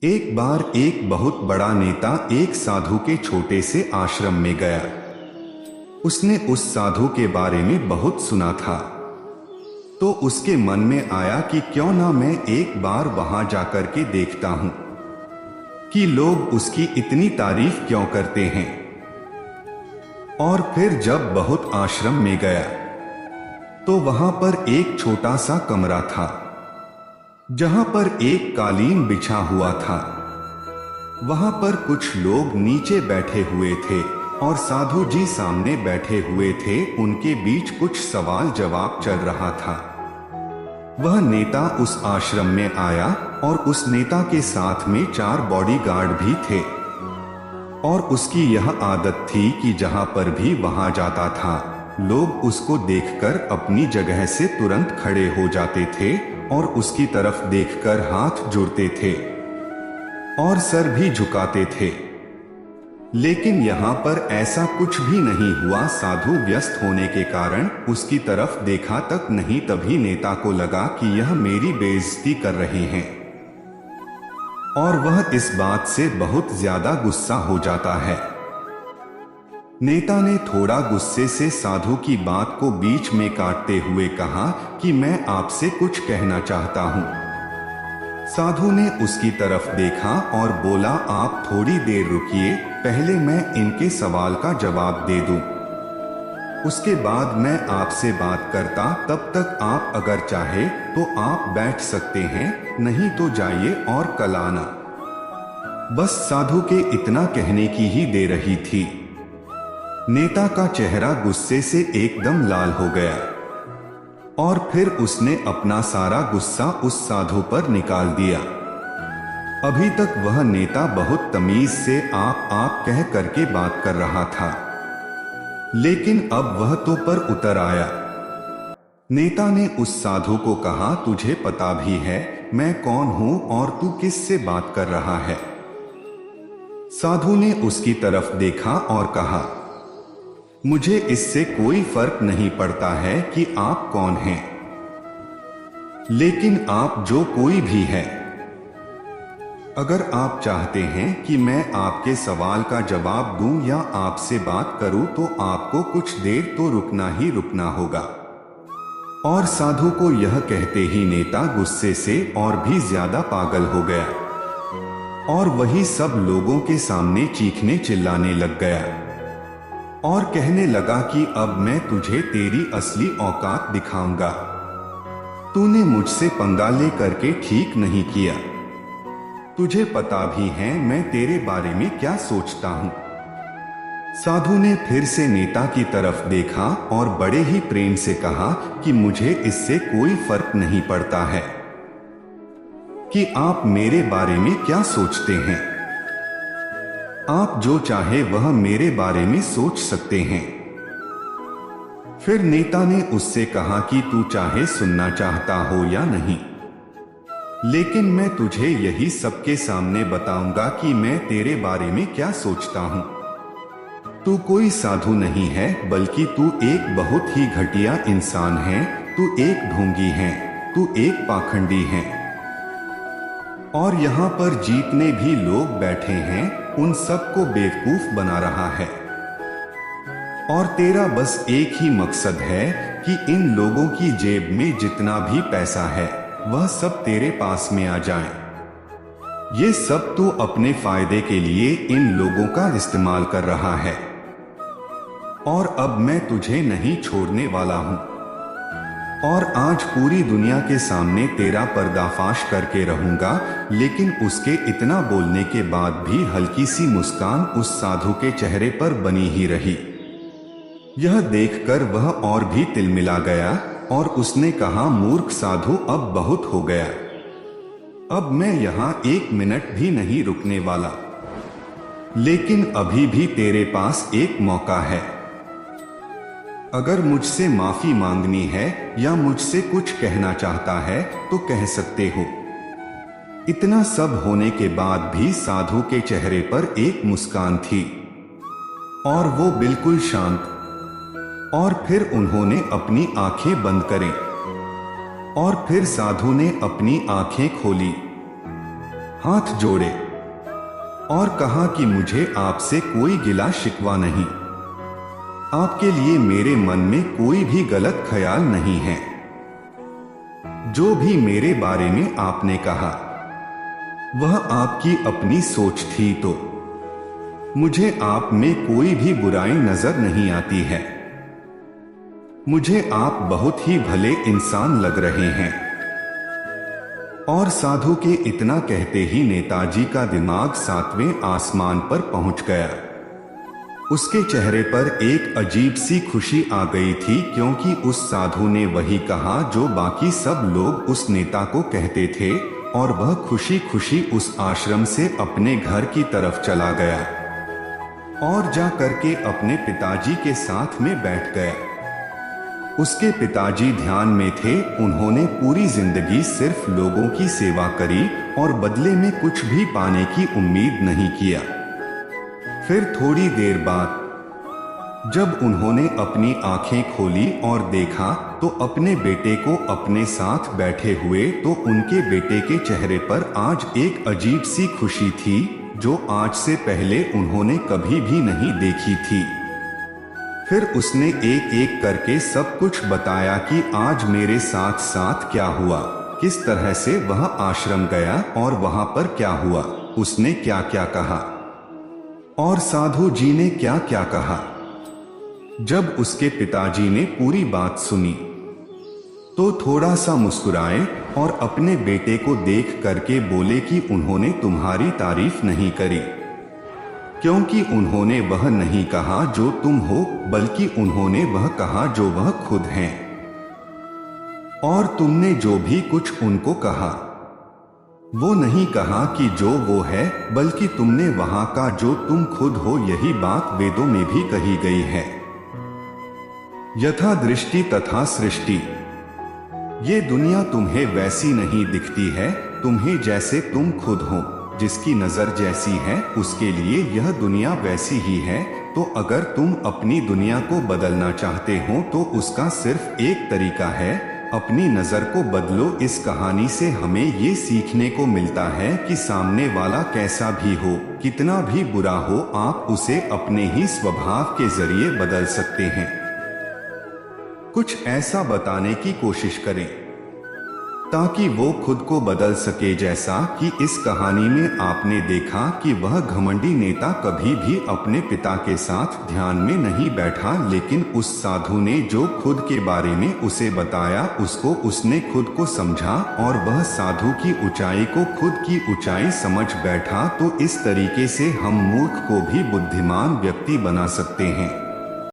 एक बार एक बहुत बड़ा नेता एक साधु के छोटे से आश्रम में गया। उसने उस साधु के बारे में बहुत सुना था, तो उसके मन में आया कि क्यों ना मैं एक बार वहां जाकर के देखता हूं कि लोग उसकी इतनी तारीफ क्यों करते हैं। और फिर जब बहुत आश्रम में गया तो वहां पर एक छोटा सा कमरा था जहां पर एक कालीन बिछा हुआ था। वहां पर कुछ लोग नीचे बैठे हुए थे और साधु जी सामने बैठे हुए थे। उनके बीच कुछ सवाल जवाब चल रहा था। वह नेता उस आश्रम में आया और उस नेता के साथ में 4 बॉडीगार्ड भी थे। और उसकी यह आदत थी कि जहां पर भी वहां जाता था, लोग उसको देखकर अपनी जगह से तुरंत खड़े हो जाते थे और उसकी तरफ देखकर हाथ जोड़ते थे और सर भी झुकाते थे। लेकिन यहाँ पर ऐसा कुछ भी नहीं हुआ। साधु व्यस्त होने के कारण उसकी तरफ देखा तक नहीं। तभी नेता को लगा कि यह मेरी बेइज्जती कर रहे हैं और वह इस बात से बहुत ज्यादा गुस्सा हो जाता है। नेता ने थोड़ा गुस्से से साधु की बात को बीच में काटते हुए कहा कि मैं आपसे कुछ कहना चाहता हूं। साधु ने उसकी तरफ देखा और बोला, आप थोड़ी देर रुकिए, पहले मैं इनके सवाल का जवाब दे दूं। उसके बाद मैं आपसे बात करता। तब तक आप अगर चाहे तो आप बैठ सकते हैं, नहीं तो जाइए और कल आना। बस साधु के इतना कहने की ही दे रही थी। नेता का चेहरा गुस्से से एकदम लाल हो गया और फिर उसने अपना सारा गुस्सा उस साधु पर निकाल दिया। अभी तक वह नेता बहुत तमीज से आप कह करके बात कर रहा था, लेकिन अब वह तो पर उतर आया। नेता ने उस साधु को कहा, तुझे पता भी है मैं कौन हूं और तू किससे बात कर रहा है? साधु ने उसकी तरफ देखा और कहा, मुझे इससे कोई फर्क नहीं पड़ता है कि आप कौन हैं, लेकिन आप जो कोई भी है, अगर आप चाहते हैं कि मैं आपके सवाल का जवाब दूं या आपसे बात करूं तो आपको कुछ देर तो रुकना ही रुकना होगा। और साधु को यह कहते ही नेता गुस्से से और भी ज्यादा पागल हो गया और वही सब लोगों के सामने चीखने चिल्लाने लग गया और कहने लगा कि अब मैं तुझे तेरी असली औकात दिखाऊंगा। तूने मुझसे पंगा ले करके ठीक नहीं किया। तुझे पता भी है मैं तेरे बारे में क्या सोचता हूं। साधु ने फिर से नेता की तरफ देखा और बड़े ही प्रेम से कहा कि मुझे इससे कोई फर्क नहीं पड़ता है कि आप मेरे बारे में क्या सोचते हैं। आप जो चाहे वह मेरे बारे में सोच सकते हैं। फिर नेता ने उससे कहा कि तू चाहे सुनना चाहता हो या नहीं, लेकिन मैं तुझे यही सबके सामने बताऊंगा कि मैं तेरे बारे में क्या सोचता हूं। तू कोई साधु नहीं है, बल्कि तू एक बहुत ही घटिया इंसान है। तू एक ढोंगी है, तू एक पाखंडी है। और यहाँ पर जितने भी लोग बैठे हैं उन सबको बेवकूफ बना रहा है और तेरा बस एक ही मकसद है कि इन लोगों की जेब में जितना भी पैसा है वह सब तेरे पास में आ जाए। ये सब तू अपने फायदे के लिए इन लोगों का इस्तेमाल कर रहा है और अब मैं तुझे नहीं छोड़ने वाला हूं और आज पूरी दुनिया के सामने तेरा पर्दाफाश करके रहूंगा। लेकिन उसके इतना बोलने के बाद भी हल्की सी मुस्कान उस साधु के चेहरे पर बनी ही रही। यह देखकर वह और भी तिलमिला गया और उसने कहा, मूर्ख साधु, अब बहुत हो गया। अब मैं यहाँ 1 मिनट भी नहीं रुकने वाला, लेकिन अभी भी तेरे पास एक मौका है। अगर मुझसे माफी मांगनी है या मुझसे कुछ कहना चाहता है तो कह सकते हो। इतना सब होने के बाद भी साधु के चेहरे पर एक मुस्कान थी और वो बिल्कुल शांत। और फिर उन्होंने अपनी आंखें बंद करें और फिर साधु ने अपनी आंखें खोली हाथ जोड़े और कहा कि मुझे आपसे कोई गिला शिकवा नहीं। आपके लिए मेरे मन में कोई भी गलत ख्याल नहीं है। जो भी मेरे बारे में आपने कहा वह आपकी अपनी सोच थी, तो मुझे आप में कोई भी बुराई नजर नहीं आती है। मुझे आप बहुत ही भले इंसान लग रहे हैं। और साधु के इतना कहते ही नेताजी का दिमाग 7वें आसमान पर पहुंच गया। उसके चेहरे पर एक अजीब सी खुशी आ गई थी, क्योंकि उस साधु ने वही कहा जो बाकी सब लोग उस नेता को कहते थे, और वह खुशी खुशी उस आश्रम से अपने घर की तरफ चला गया और जा करके अपने पिताजी के साथ में बैठ गया। उसके पिताजी ध्यान में थे। उन्होंने पूरी जिंदगी सिर्फ लोगों की सेवा करी और बदले में कुछ भी पाने की उम्मीद नहीं किया। फिर थोड़ी देर बाद जब उन्होंने अपनी आंखें खोली और देखा तो अपने बेटे को अपने साथ बैठे हुए, तो उनके बेटे के चेहरे पर आज एक अजीब सी खुशी थी जो आज से पहले उन्होंने कभी भी नहीं देखी थी। फिर उसने एक एक करके सब कुछ बताया कि आज मेरे साथ साथ क्या हुआ, किस तरह से वह आश्रम गया और वहां पर क्या हुआ, उसने क्या क्या कहा और साधु जी ने क्या क्या कहा। जब उसके पिताजी ने पूरी बात सुनी तो थोड़ा सा मुस्कुराए और अपने बेटे को देख करके बोले कि उन्होंने तुम्हारी तारीफ नहीं करी, क्योंकि उन्होंने वह नहीं कहा जो तुम हो, बल्कि उन्होंने वह कहा जो वह खुद हैं। और तुमने जो भी कुछ उनको कहा वो नहीं कहा कि जो वो है, बल्कि तुमने वहां का जो तुम खुद हो। यही बात वेदों में भी कही गई है, यथा दृष्टि तथा सृष्टि। ये दुनिया तुम्हें वैसी नहीं दिखती है, तुम्हें जैसे तुम खुद हो। जिसकी नजर जैसी है उसके लिए यह दुनिया वैसी ही है। तो अगर तुम अपनी दुनिया को बदलना चाहते हो तो उसका सिर्फ एक तरीका है, अपनी नजर को बदलो। इस कहानी से हमें ये सीखने को मिलता है कि सामने वाला कैसा भी हो, कितना भी बुरा हो, आप उसे अपने ही स्वभाव के जरिए बदल सकते हैं। कुछ ऐसा बताने की कोशिश करें ताकि वो खुद को बदल सके, जैसा कि इस कहानी में आपने देखा कि वह घमंडी नेता कभी भी अपने पिता के साथ ध्यान में नहीं बैठा, लेकिन उस साधु ने जो खुद के बारे में उसे बताया उसको उसने खुद को समझा और वह साधु की ऊंचाई को खुद की ऊंचाई समझ बैठा। तो इस तरीके से हम मूर्ख को भी बुद्धिमान व्यक्ति बना सकते हैं।